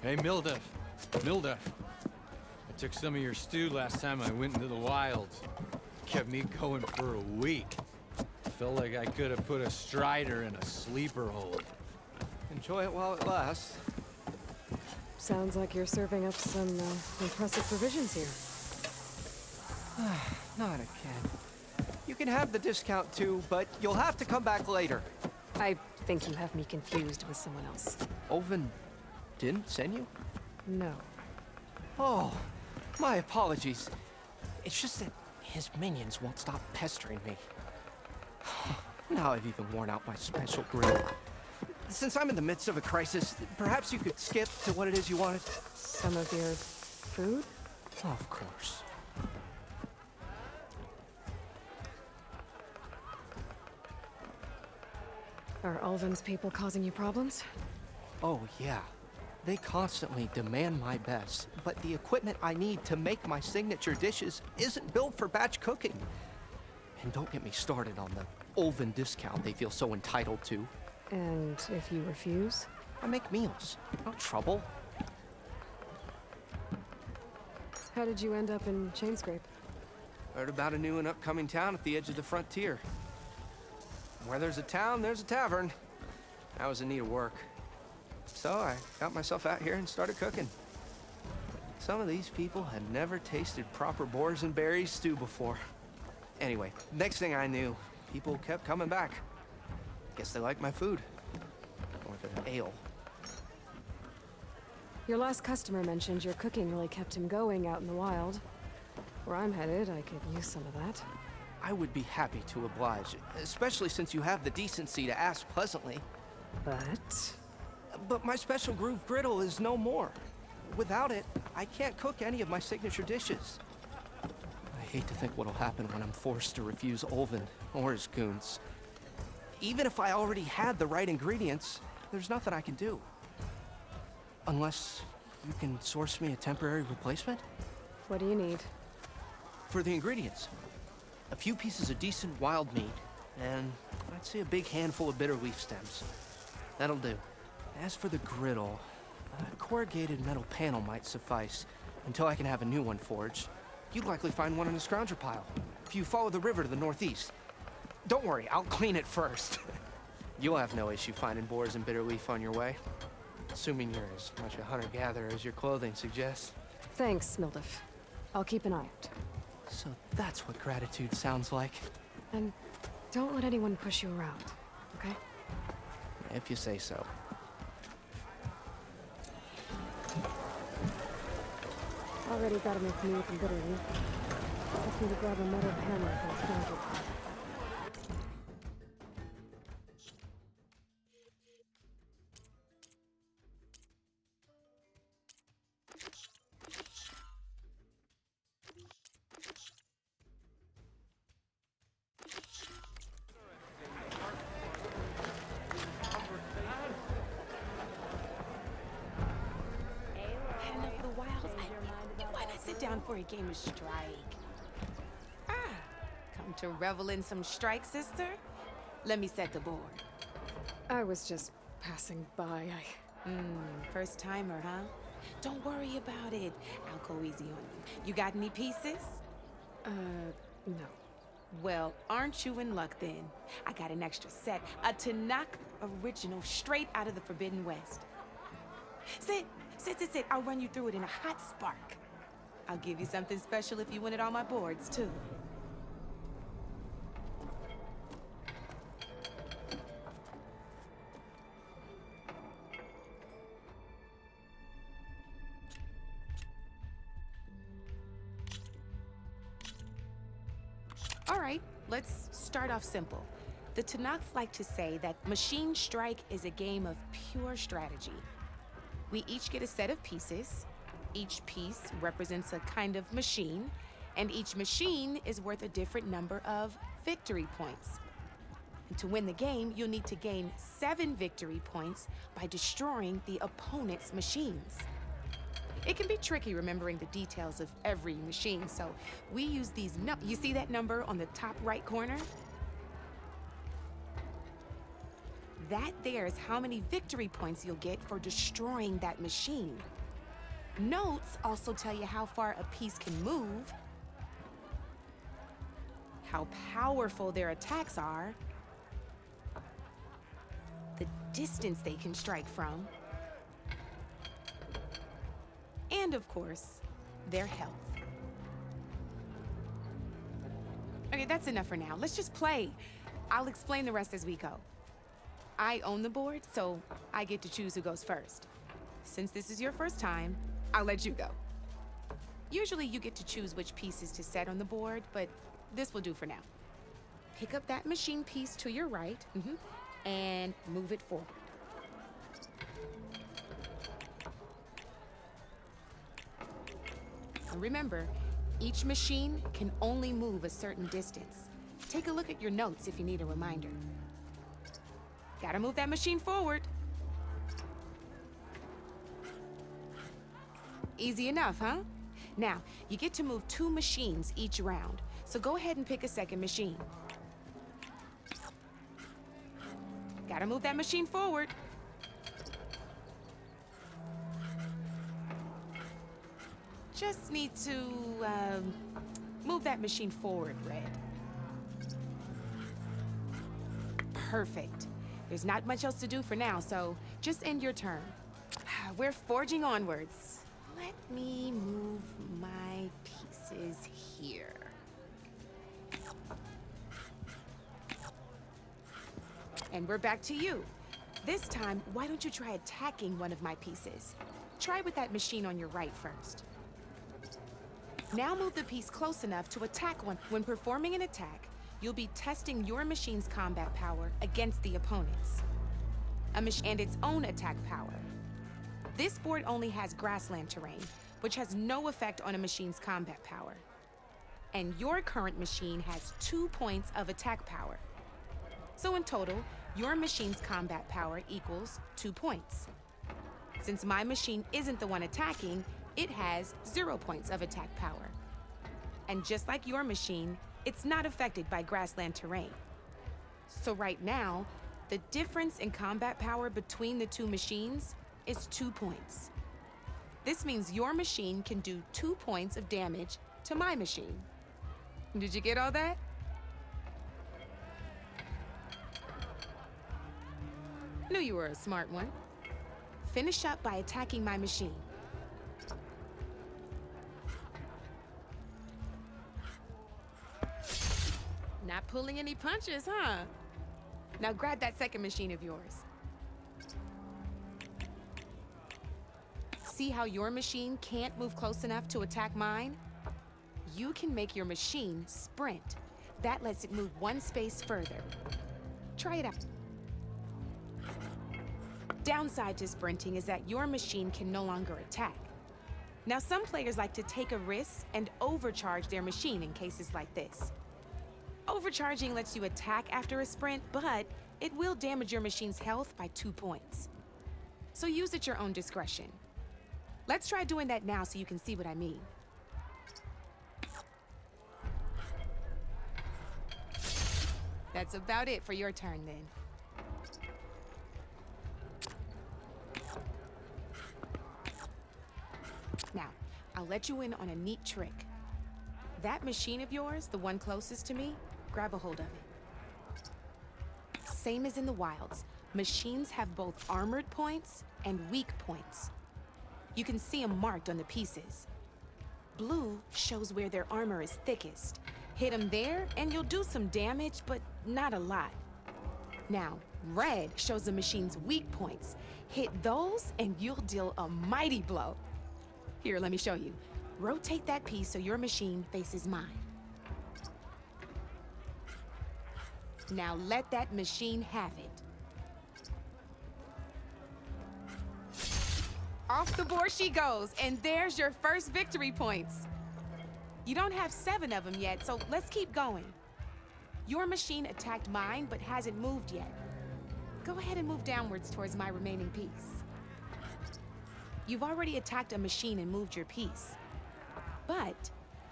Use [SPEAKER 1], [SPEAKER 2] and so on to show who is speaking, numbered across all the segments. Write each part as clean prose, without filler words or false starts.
[SPEAKER 1] Hey, Milduff. Milduff. I took some of your stew last time I went into the wilds. Kept me going for a week. Felt like I could have put a strider in a sleeper hold.
[SPEAKER 2] Enjoy it while it lasts.
[SPEAKER 3] Sounds like you're serving up some impressive provisions here.
[SPEAKER 2] Not again. You can have the discount too, but you'll have to come back later.
[SPEAKER 3] I think you have me confused with someone else.
[SPEAKER 2] Oven didn't send you?
[SPEAKER 3] No.
[SPEAKER 2] Oh, my apologies. It's just that his minions won't stop pestering me. Now I've even worn out my special grill. Since I'm in the midst of a crisis, perhaps you could skip to what it is you wanted?
[SPEAKER 3] Some of your food?
[SPEAKER 2] Of course.
[SPEAKER 3] Are Ulvin's people causing you problems?
[SPEAKER 2] Oh, yeah. They constantly demand my best, but the equipment I need to make my signature dishes isn't built for batch cooking. And don't get me started on the Ulvin discount they feel so entitled to.
[SPEAKER 3] And if you refuse?
[SPEAKER 2] I make meals, not trouble.
[SPEAKER 3] How did you end up in Chainscrape?
[SPEAKER 2] Heard about a new and upcoming town at the edge of the frontier. Where there's a town, there's a tavern. I was in need of work. So I got myself out here and started cooking. Some of these people had never tasted proper boars and berries stew before. Anyway, next thing I knew, people kept coming back. Guess they liked my food. Or the ale.
[SPEAKER 3] Your last customer mentioned your cooking really kept him going out in the wild. Where I'm headed, I could use some of that.
[SPEAKER 2] I would be happy to oblige, especially since you have the decency to ask pleasantly. But my special groove griddle is no more. Without it, I can't cook any of my signature dishes. I hate to think what'll happen when I'm forced to refuse Ulvin or his goons. Even if I already had the right ingredients, there's nothing I can do. Unless you can source me a temporary replacement?
[SPEAKER 3] What do you need?
[SPEAKER 2] For the ingredients. A few pieces of decent wild meat, and I'd say a big handful of bitter leaf stems. That'll do. As for the griddle, a corrugated metal panel might suffice until I can have a new one forged. You'd likely find one in a scrounger pile, if you follow the river to the northeast. Don't worry, I'll clean it first. You'll have no issue finding boars and bitter leaf on your way. Assuming you're as much a hunter-gatherer as your clothing suggests.
[SPEAKER 3] Thanks, Milduff. I'll keep an eye out.
[SPEAKER 2] So that's what gratitude sounds like.
[SPEAKER 3] And don't let anyone push you around, okay?
[SPEAKER 2] If you say so.
[SPEAKER 3] Already got enough meat and bitter leaf. Just need to grab a metal hammer from the scrounger pile.
[SPEAKER 4] Down for a game of strike. Come to revel in some strike, sister? Let me set the board.
[SPEAKER 3] I was just passing by.
[SPEAKER 4] First timer, huh? Don't worry about it. I'll go easy on you. You got any pieces?
[SPEAKER 3] No.
[SPEAKER 4] Well, aren't you in luck then? I got an extra set, a Tanakh original straight out of the Forbidden West. Sit. I'll run you through it in a hot spark. I'll give you something special if you win it on my boards, too. All right, let's start off simple. The Tanakh like to say that Machine Strike is a game of pure strategy. We each get a set of pieces. Each piece represents a kind of machine, and each machine is worth a different number of victory points. And to win the game, you'll need to gain 7 victory points by destroying the opponent's machines. It can be tricky remembering the details of every machine, so we use these you see that number on the top right corner? That there is how many victory points you'll get for destroying that machine. Notes also tell you how far a piece can move, how powerful their attacks are, the distance they can strike from, and of course, their health. Okay, that's enough for now. Let's just play. I'll explain the rest as we go. I own the board, so I get to choose who goes first. Since this is your first time, I'll let you go. Usually you get to choose which pieces to set on the board, but this will do for now. Pick up that machine piece to your right, and move it forward. And remember, each machine can only move a certain distance. Take a look at your notes if you need a reminder. Gotta move that machine forward. Easy enough, huh? Now, you get to move 2 machines each round, so go ahead and pick a second machine. Gotta move that machine forward. Just need to, move that machine forward, Red. Perfect. There's not much else to do for now, so just end your turn. We're forging onwards. Let me move my pieces here. And we're back to you. This time, why don't you try attacking one of my pieces? Try with that machine on your right first. Now move the piece close enough to attack one. When performing an attack, you'll be testing your machine's combat power against the opponent's. And its own attack power. This board only has grassland terrain, which has no effect on a machine's combat power. And your current machine has 2 points of attack power. So in total, your machine's combat power equals 2 points. Since my machine isn't the one attacking, it has 0 points of attack power. And just like your machine, it's not affected by grassland terrain. So right now, the difference in combat power between the 2 machines is 2 points. This means your machine can do 2 points of damage to my machine. Did you get all that? Knew you were a smart one. Finish up by attacking my machine. Not pulling any punches, huh? Now grab that second machine of yours. See how your machine can't move close enough to attack mine? You can make your machine sprint. That lets it move 1 space further. Try it out. Downside to sprinting is that your machine can no longer attack. Now, some players like to take a risk and overcharge their machine in cases like this. Overcharging lets you attack after a sprint, but it will damage your machine's health by 2 points. So use at your own discretion. Let's try doing that now so you can see what I mean. That's about it for your turn, then. Now, I'll let you in on a neat trick. That machine of yours, the one closest to me, grab a hold of it. Same as in the wilds, machines have both armored points and weak points. You can see them marked on the pieces. Blue shows where their armor is thickest. Hit them there, and you'll do some damage, but not a lot. Now, red shows the machine's weak points. Hit those, and you'll deal a mighty blow. Here, let me show you. Rotate that piece so your machine faces mine. Now let that machine have it. Off the board she goes, and there's your first victory points. You don't have 7 of them yet, so let's keep going. Your machine attacked mine, but hasn't moved yet. Go ahead and move downwards towards my remaining piece. You've already attacked a machine and moved your piece. But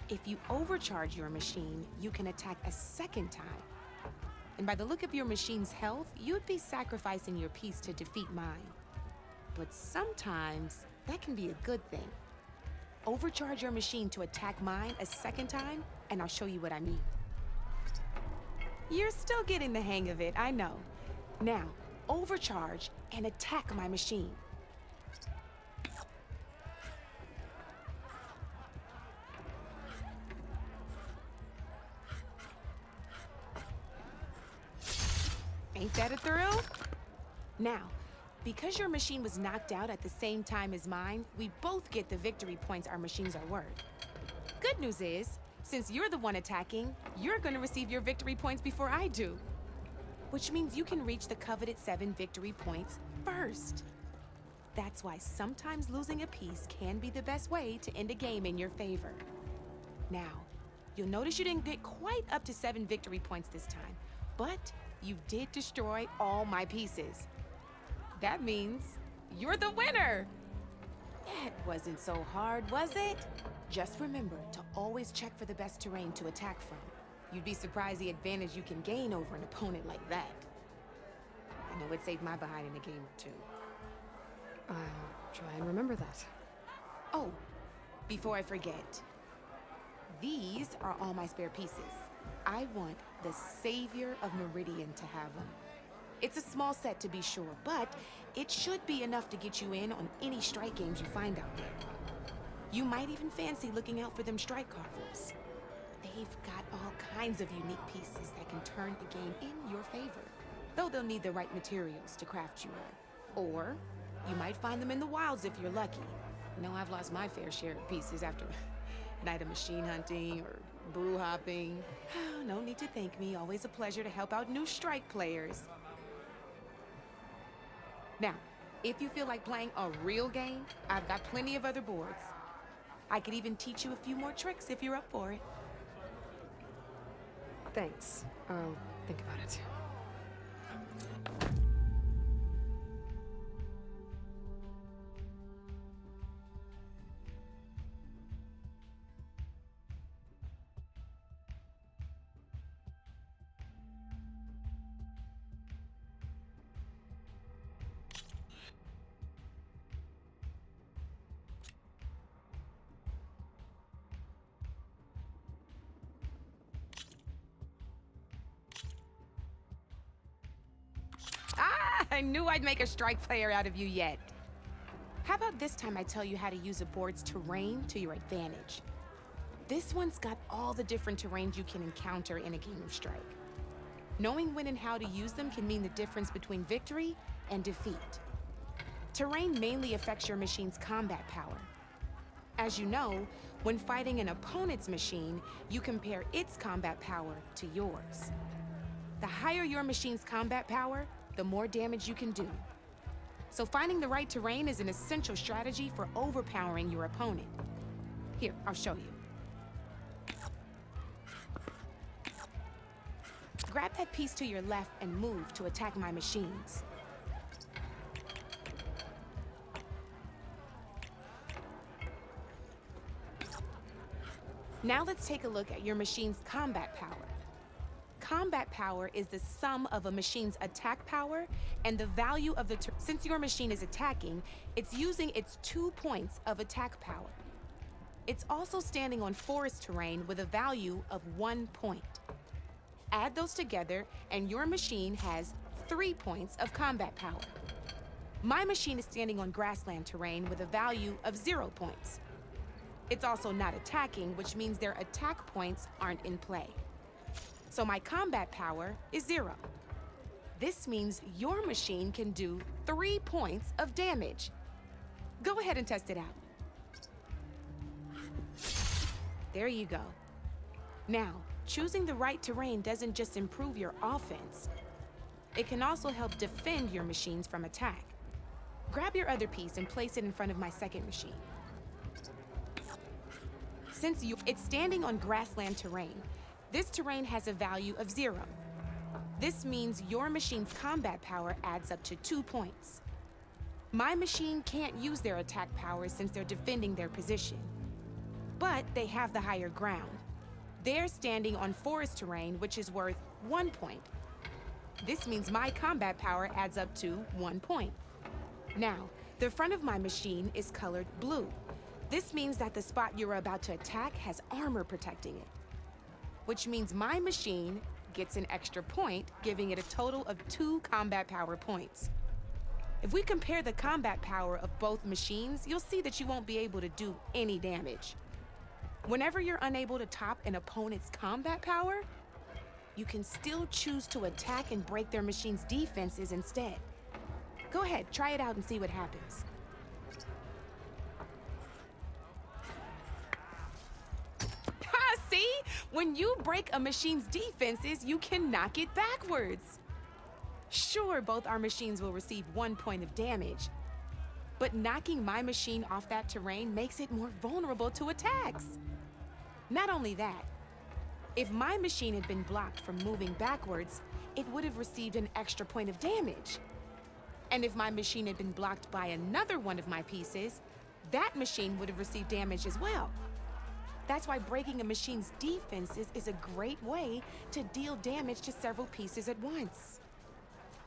[SPEAKER 4] if you overcharge your machine, you can attack a second time. And by the look of your machine's health, you'd be sacrificing your piece to defeat mine. But sometimes that can be a good thing. overcharge your machine to attack mine a second time, and I'll show you what I mean. You're still getting the hang of it, I know. Now, overcharge and attack my machine. Ain't that a thrill? Now, because your machine was knocked out at the same time as mine, we both get the victory points our machines are worth. Good news is, since you're the one attacking, you're gonna receive your victory points before I do. Which means you can reach the coveted 7 victory points first. That's why sometimes losing a piece can be the best way to end a game in your favor. Now, you'll notice you didn't get quite up to 7 victory points this time, but you did destroy all my pieces. That means you're the winner! That wasn't so hard, was it? Just remember to always check for the best terrain to attack from. You'd be surprised the advantage you can gain over an opponent like that. I know it saved my behind in a game or two.
[SPEAKER 3] I'll try and remember that.
[SPEAKER 4] Oh, before I forget, these are all my spare pieces. I want the Savior of Meridian to have them. It's a small set to be sure, but it should be enough to get you in on any strike games you find out there. You might even fancy looking out for them strike carvers. They've got all kinds of unique pieces that can turn the game in your favor, though they'll need the right materials to craft you one. Or you might find them in the wilds if you're lucky. You know, I've lost my fair share of pieces after a night of machine hunting or brew hopping. No need to thank me. Always a pleasure to help out new strike players. Now, if you feel like playing a real game, I've got plenty of other boards. I could even teach you a few more tricks if you're up for it.
[SPEAKER 3] Thanks. I'll think about it.
[SPEAKER 4] I knew I'd make a strike player out of you yet. How about this time I tell you how to use a board's terrain to your advantage? This one's got all the different terrains you can encounter in a game of strike. Knowing when and how to use them can mean the difference between victory and defeat. Terrain mainly affects your machine's combat power. As you know, when fighting an opponent's machine, you compare its combat power to yours. The higher your machine's combat power, the more damage you can do. So finding the right terrain is an essential strategy for overpowering your opponent. Here, I'll show you. Grab that piece to your left and move to attack my machines. Now let's take a look at your machine's combat power. Combat power is the sum of a machine's attack power and the value of the since your machine is attacking, it's using its 2 points of attack power. It's also standing on forest terrain with a value of 1 point. Add those together and your machine has 3 points of combat power. My machine is standing on grassland terrain with a value of 0 points. It's also not attacking, which means their attack points aren't in play. So my combat power is 0. This means your machine can do 3 points of damage. Go ahead and test it out. There you go. Now, choosing the right terrain doesn't just improve your offense. It can also help defend your machines from attack. Grab your other piece and place it in front of my second machine. Since it's standing on grassland terrain, this terrain has a value of 0. This means your machine's combat power adds up to 2 points. My machine can't use their attack powers since they're defending their position. But they have the higher ground. They're standing on forest terrain, which is worth 1 point. This means my combat power adds up to 1 point. Now, the front of my machine is colored blue. This means that the spot you're about to attack has armor protecting it, which means my machine gets an extra point, giving it a total of 2 combat power points. If we compare the combat power of both machines, you'll see that you won't be able to do any damage. Whenever you're unable to top an opponent's combat power, you can still choose to attack and break their machine's defenses instead. Go ahead, try it out and see what happens. Ha, see? When you break a machine's defenses, you can knock it backwards. Sure, both our machines will receive 1 point of damage, but knocking my machine off that terrain makes it more vulnerable to attacks. Not only that, if my machine had been blocked from moving backwards, it would have received an extra point of damage. And if my machine had been blocked by another one of my pieces, that machine would have received damage as well. That's why breaking a machine's defenses is a great way to deal damage to several pieces at once.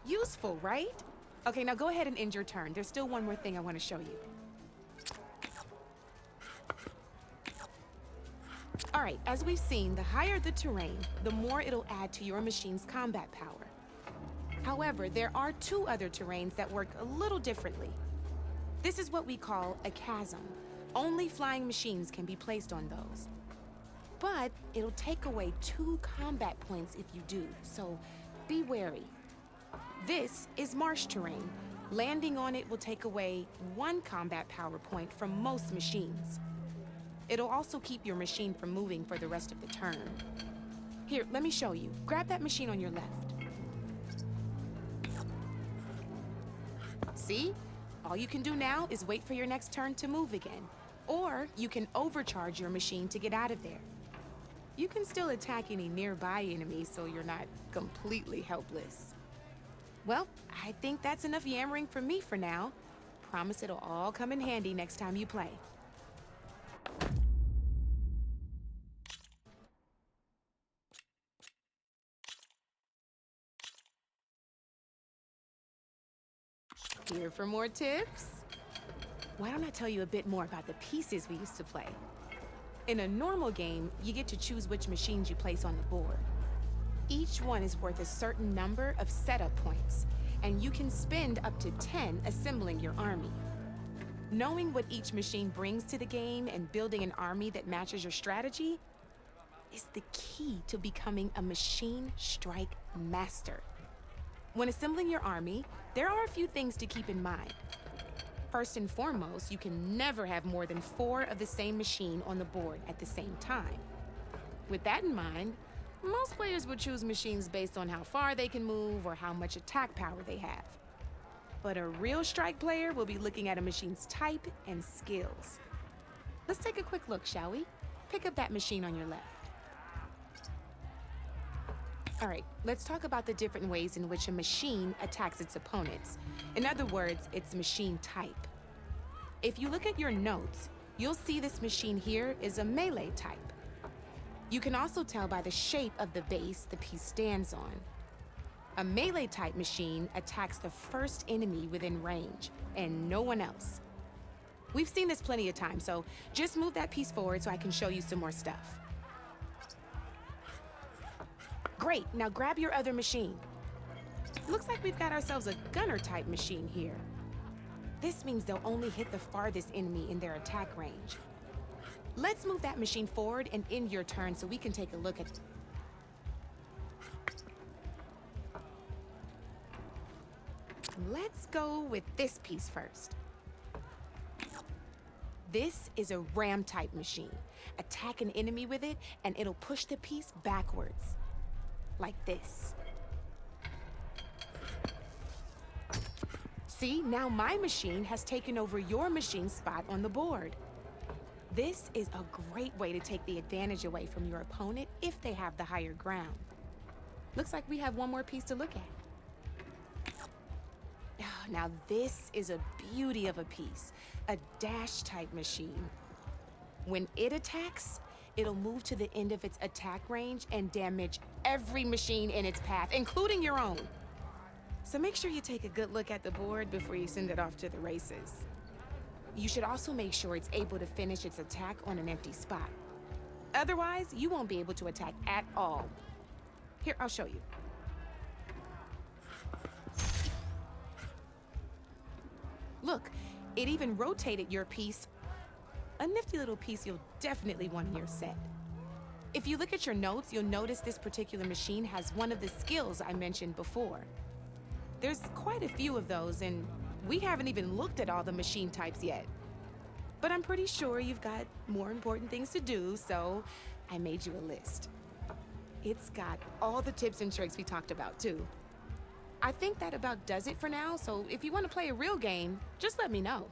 [SPEAKER 4] Useful, right? Okay, now go ahead and end your turn. There's still one more thing I want to show you. All right, as we've seen, the higher the terrain, the more it'll add to your machine's combat power. However, there are 2 other terrains that work a little differently. This is what we call a chasm. Only flying machines can be placed on those. But it'll take away 2 combat points if you do, so be wary. This is marsh terrain. Landing on it will take away 1 combat power point from most machines. It'll also keep your machine from moving for the rest of the turn. Here, let me show you. Grab that machine on your left. See? All you can do now is wait for your next turn to move again. Or you can overcharge your machine to get out of there. You can still attack any nearby enemies so you're not completely helpless. Well, I think that's enough yammering from me for now. Promise it'll all come in handy next time you play. Here for more tips? Why don't I tell you a bit more about the pieces we used to play? In a normal game, you get to choose which machines you place on the board. Each one is worth a certain number of setup points, and you can spend up to 10 assembling your army. Knowing what each machine brings to the game and building an army that matches your strategy is the key to becoming a machine strike master. When assembling your army, there are a few things to keep in mind. First and foremost, you can never have more than 4 of the same machine on the board at the same time. With that in mind, most players would choose machines based on how far they can move or how much attack power they have. But a real strike player will be looking at a machine's type and skills. Let's take a quick look, shall we? Pick up that machine on your left. All right, let's talk about the different ways in which a machine attacks its opponents. In other words, its machine type. If you look at your notes, you'll see this machine here is a melee type. You can also tell by the shape of the base the piece stands on. A melee type machine attacks the first enemy within range, and no one else. We've seen this plenty of times, so just move that piece forward so I can show you some more stuff. Great, now grab your other machine. Looks like we've got ourselves a gunner type machine here. This means they'll only hit the farthest enemy in their attack range. Let's move that machine forward and end your turn so we can take a look at it. Let's go with this piece first. This is a ram type machine. Attack an enemy with it and it'll push the piece backwards. Like this. See, now my machine has taken over your machine's spot on the board. This is a great way to take the advantage away from your opponent if they have the higher ground. Looks like we have one more piece to look at. Now this is a beauty of a piece, a dash type machine. When it attacks, it'll move to the end of its attack range and damage every machine in its path, including your own. So make sure you take a good look at the board before you send it off to the races. You should also make sure it's able to finish its attack on an empty spot. Otherwise, you won't be able to attack at all. Here, I'll show you. Look, it even rotated your piece. A nifty little piece you'll definitely want in your set. If you look at your notes, you'll notice this particular machine has one of the skills I mentioned before. There's quite a few of those, and we haven't even looked at all the machine types yet. But I'm pretty sure you've got more important things to do, so I made you a list. It's got all the tips and tricks we talked about, too. I think that about does it for now, so if you want to play a real game, just let me know.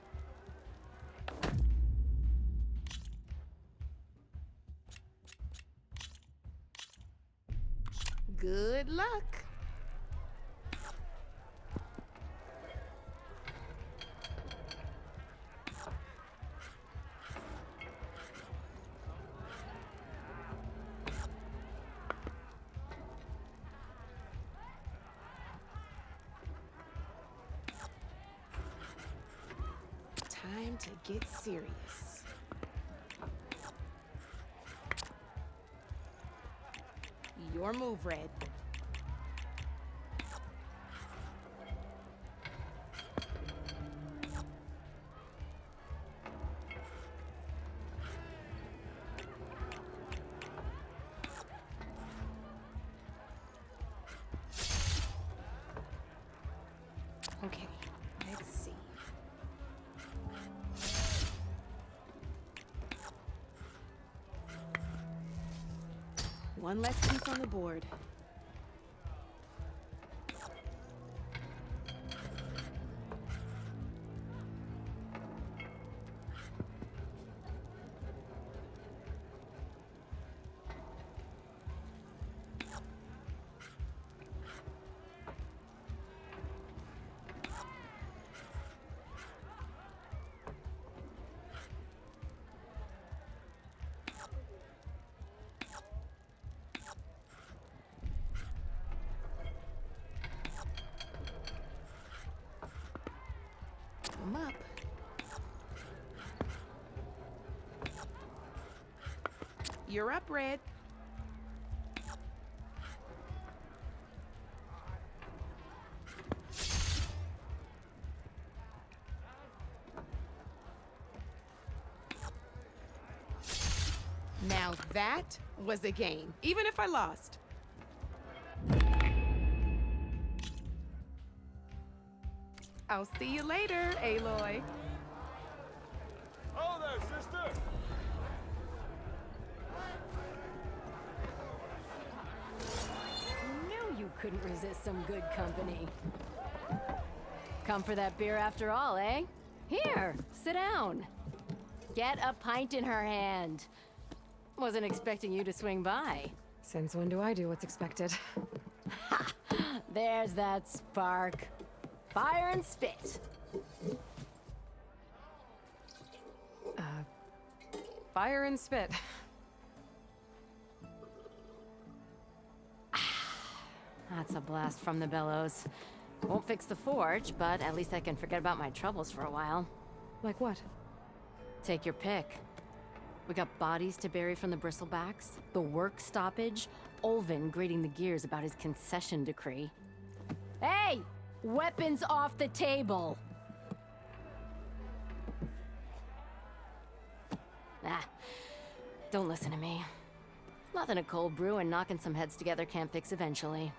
[SPEAKER 4] Good luck. Time to get serious. Your move, Red. Okay, let's see. One less piece on the board. Come up. You're up, Red. Now that was a game, even if I lost. I'll see you later, Aloy.
[SPEAKER 5] Oh there, sister!
[SPEAKER 6] Knew you couldn't resist some good company. Come for that beer after all, eh? Here, sit down. Get a pint in her hand. Wasn't expecting you to swing by.
[SPEAKER 3] Since when do I do what's expected?
[SPEAKER 6] There's that spark. Fire and spit.
[SPEAKER 3] Fire and spit.
[SPEAKER 6] That's a blast from the bellows. Won't fix the forge, but at least I can forget about my troubles for a while.
[SPEAKER 3] Like what?
[SPEAKER 6] Take your pick. We got bodies to bury from the bristlebacks, the work stoppage, Olvin grating the gears about his concession decree. Hey! Weapons off the table! Ah, don't listen to me. Nothing a cold brew and knocking some heads together can't fix eventually.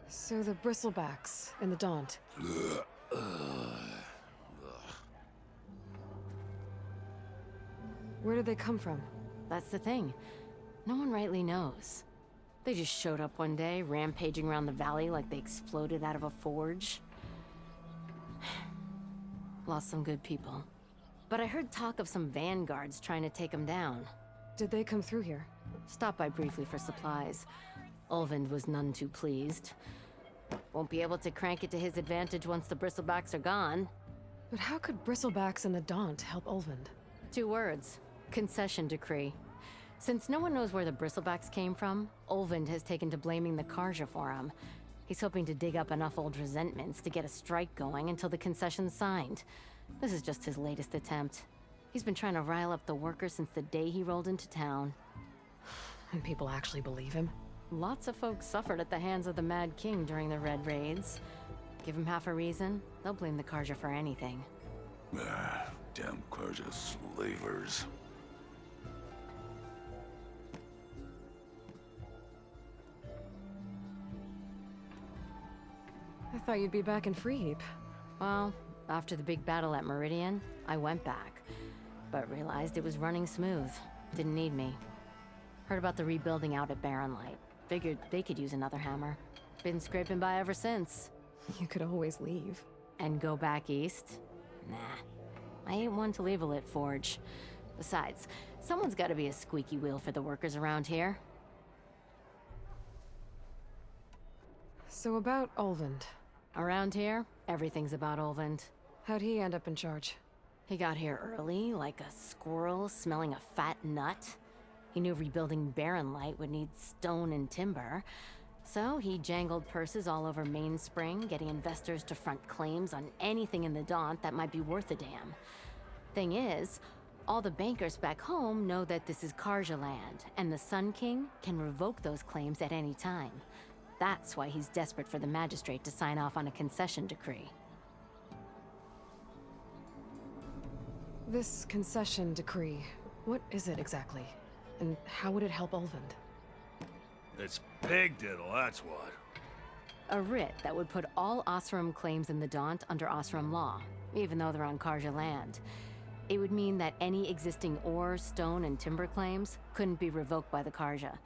[SPEAKER 3] So the bristlebacks and the Daunt. Where did they come from?
[SPEAKER 6] That's the thing. No one rightly knows. They just showed up one day, rampaging around the valley like they exploded out of a forge. Lost some good people. But I heard talk of some vanguards trying to take them down.
[SPEAKER 3] Did they come through here?
[SPEAKER 6] Stopped by briefly for supplies. Ulvund was none too pleased. Won't be able to crank it to his advantage once the bristlebacks are gone.
[SPEAKER 3] But how could bristlebacks and the Daunt help Ulvund?
[SPEAKER 6] 2 words. Concession decree. Since no one knows where the bristlebacks came from, Ulvund has taken to blaming the Karja for them. He's hoping to dig up enough old resentments to get a strike going until the concession's signed. This is just his latest attempt. He's been trying to rile up the workers since the day he rolled into town.
[SPEAKER 3] And people actually believe him?
[SPEAKER 6] Lots of folks suffered at the hands of the Mad King during the Red Raids. Give him half a reason, they'll blame the Karja for anything.
[SPEAKER 5] Damn Karja slavers.
[SPEAKER 3] I thought you'd be back in Freeheap.
[SPEAKER 6] Well, after the big battle at Meridian, I went back, but realized it was running smooth. Didn't need me. Heard about the rebuilding out at Barren Light. Figured they could use another hammer. Been scraping by ever since.
[SPEAKER 3] You could always leave.
[SPEAKER 6] And go back east? Nah. I ain't one to leave a lit forge. Besides, someone's gotta be a squeaky wheel for the workers around here.
[SPEAKER 3] So about Olvend.
[SPEAKER 6] Around here, everything's about Olvend.
[SPEAKER 3] How'd he end up in charge?
[SPEAKER 6] He got here early, like a squirrel smelling a fat nut. He knew rebuilding Barren Light would need stone and timber. So he jangled purses all over Mainspring, getting investors to front claims on anything in the Daunt that might be worth a damn. Thing is, all the bankers back home know that this is Karja land, and the Sun King can revoke those claims at any time. That's why he's desperate for the magistrate to sign off on a concession decree.
[SPEAKER 3] This concession decree, what is it exactly? And how would it help Olvend?
[SPEAKER 5] It's pig diddle, that's what.
[SPEAKER 6] A writ that would put all Osram claims in the Daunt under Osram law, even though they're on Karja land. It would mean that any existing ore, stone, and timber claims couldn't be revoked by the Karja.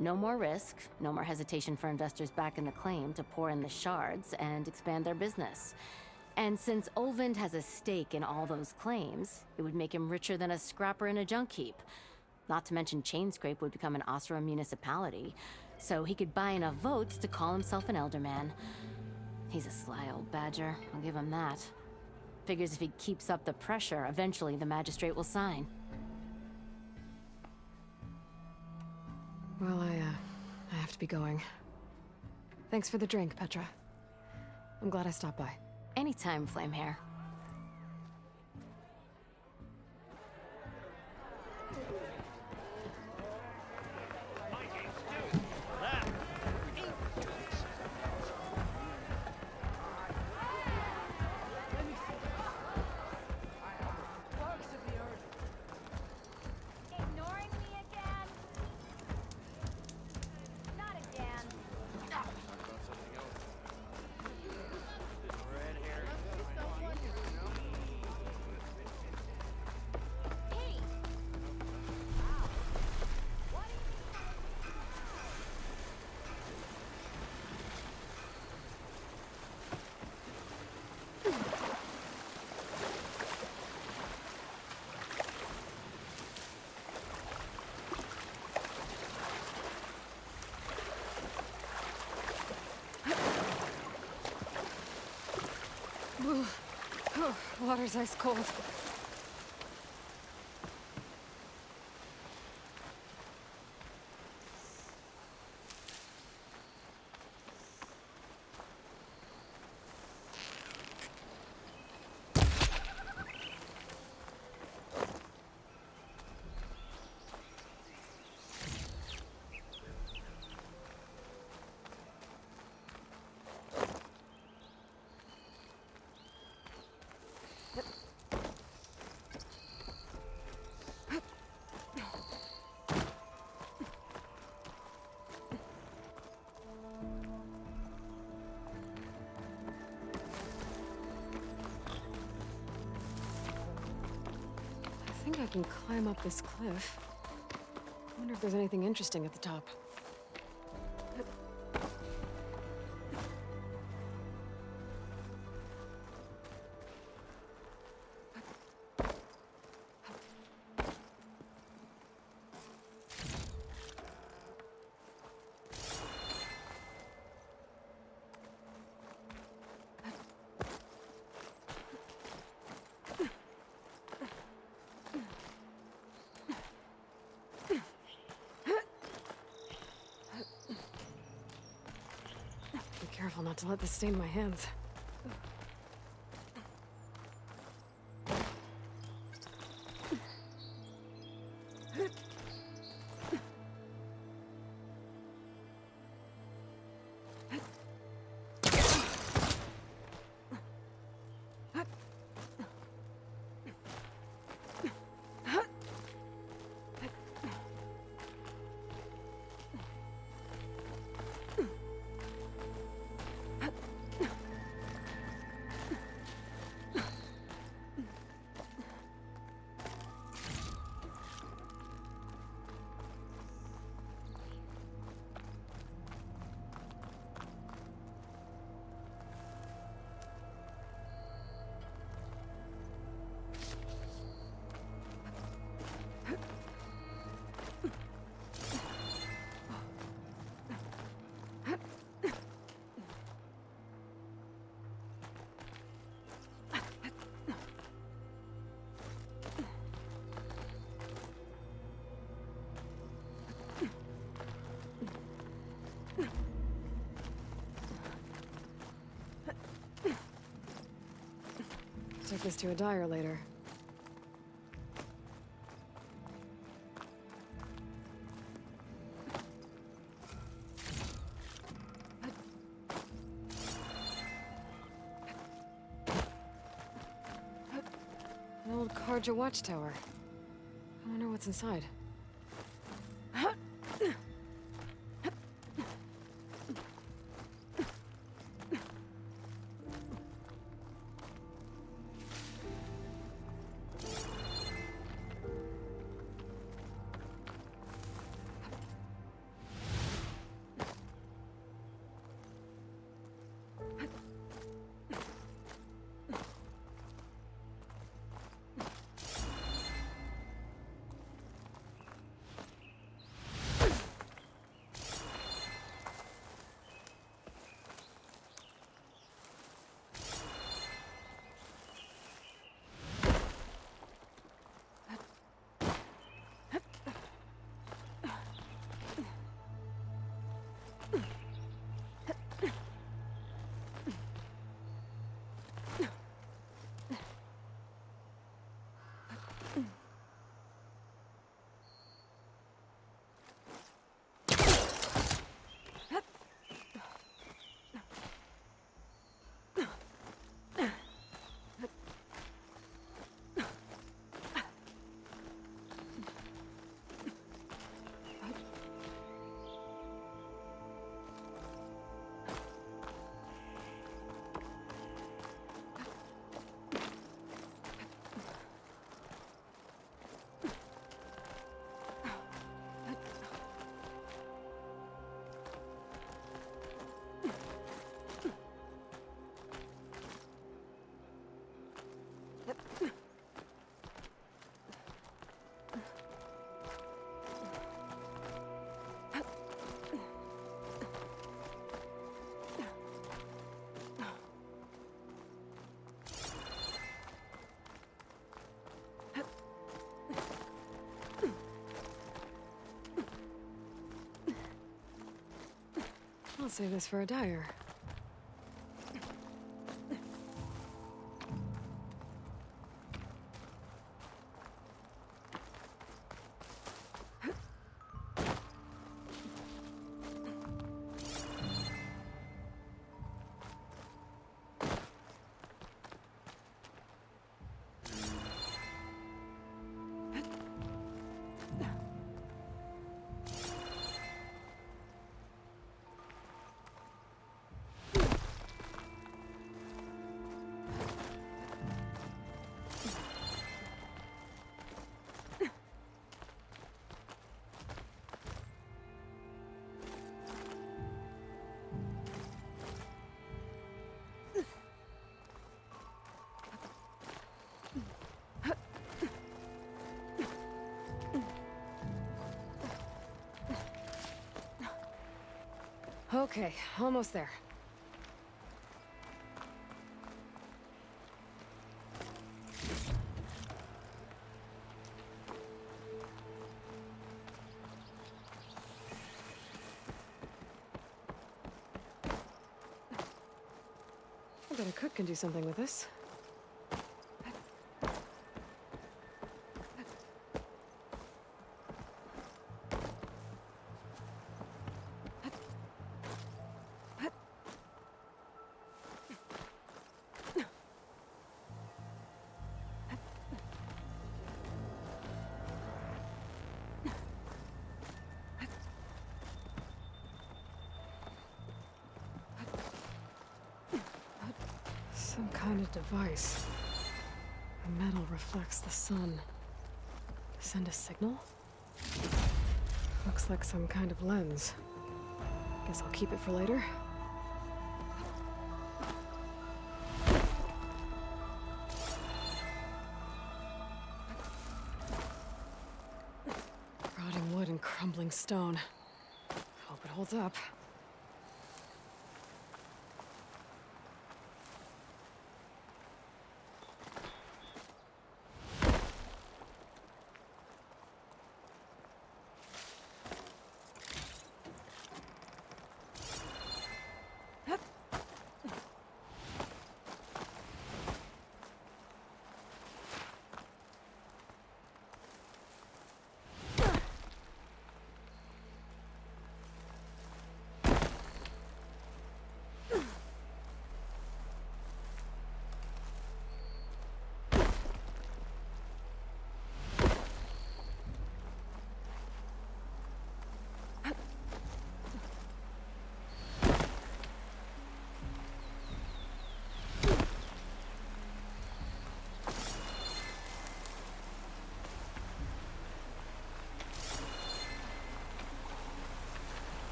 [SPEAKER 6] No more risk, no more hesitation for investors back in the claim to pour in the shards and expand their business. And since Olvend has a stake in all those claims, it would make him richer than a scrapper in a junk heap. Not to mention Chainscrape would become an Osram municipality, so he could buy enough votes to call himself an elderman. He's a sly old badger, I'll give him that. Figures if he keeps up the pressure, eventually the magistrate will sign.
[SPEAKER 3] Well, I have to be going. Thanks for the drink, Petra. I'm glad I stopped by.
[SPEAKER 6] Anytime, Flamehair.
[SPEAKER 7] Ignoring me again? Not again. Hey!
[SPEAKER 3] Oh, water's ice cold. I think I can climb up this cliff. I wonder if there's anything interesting at the top. careful not to let this stain my hands. Take this to a dyer later. An old Karja watchtower. I wonder what's inside. I'll save this for a dyer. Okay, almost there. bet a cook can do something with this. Some kind of device. The metal reflects the sun. To send a signal? Looks like some kind of lens. Guess I'll keep it for later. Rotting wood and crumbling stone. Hope it holds up.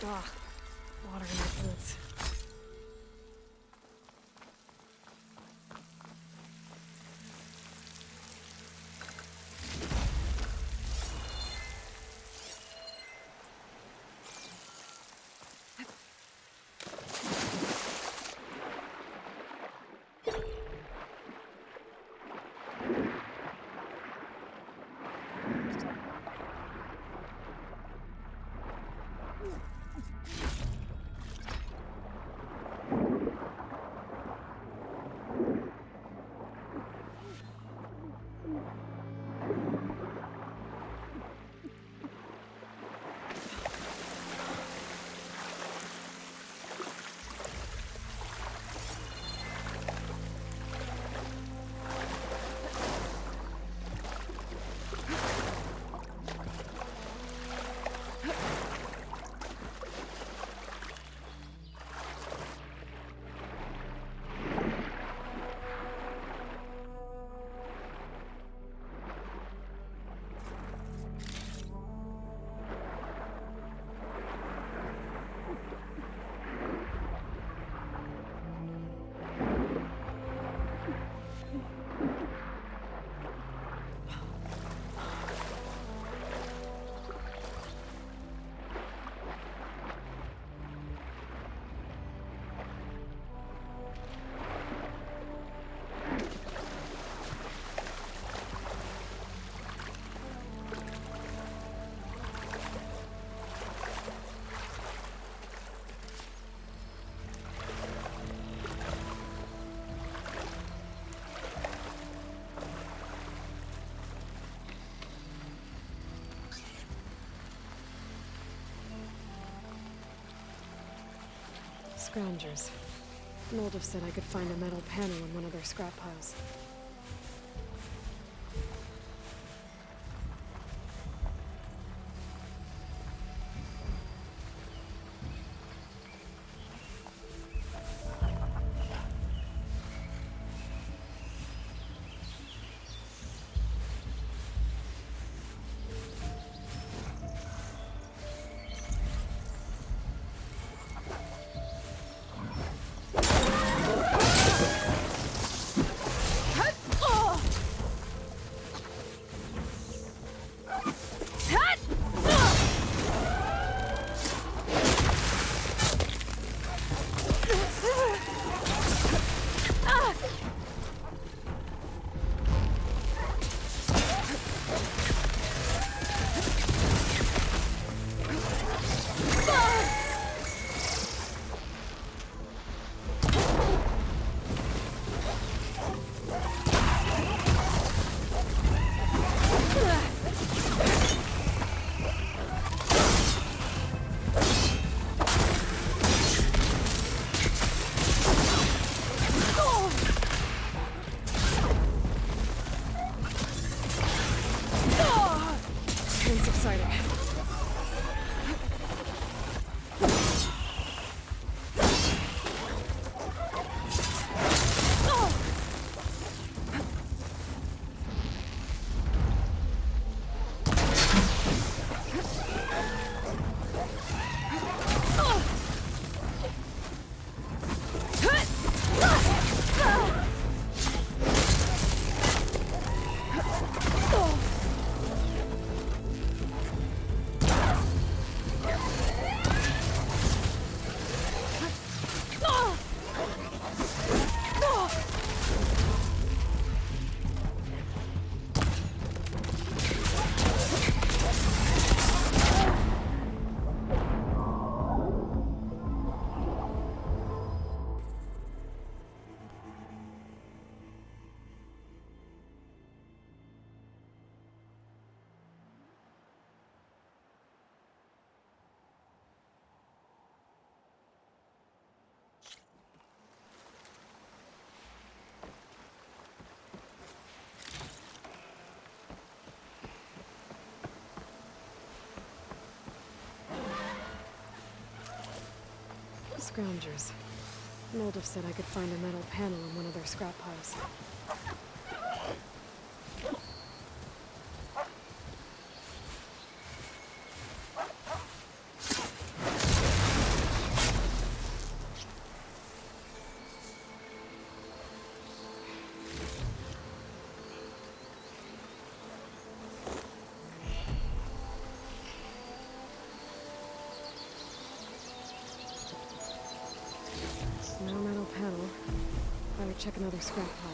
[SPEAKER 3] Ugh, water in my boots. Scroungers. Moldov said I could find a metal panel in one of their scrap piles. It's exciting. Scroungers. Moldov said I could find a metal panel in one of their scrap piles. No metal panel. Better check another scrap pile.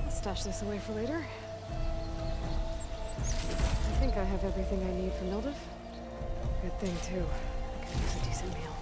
[SPEAKER 3] Stash this away for later. I think I have everything I need for Moldov. Good thing, too. I could use a decent meal.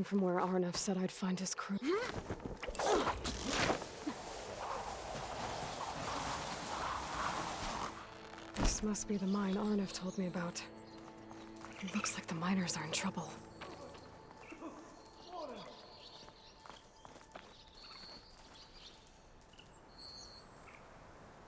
[SPEAKER 3] came from where Arnav said I'd find his crew. This must be the mine Arnav told me about. It looks like the miners are in trouble.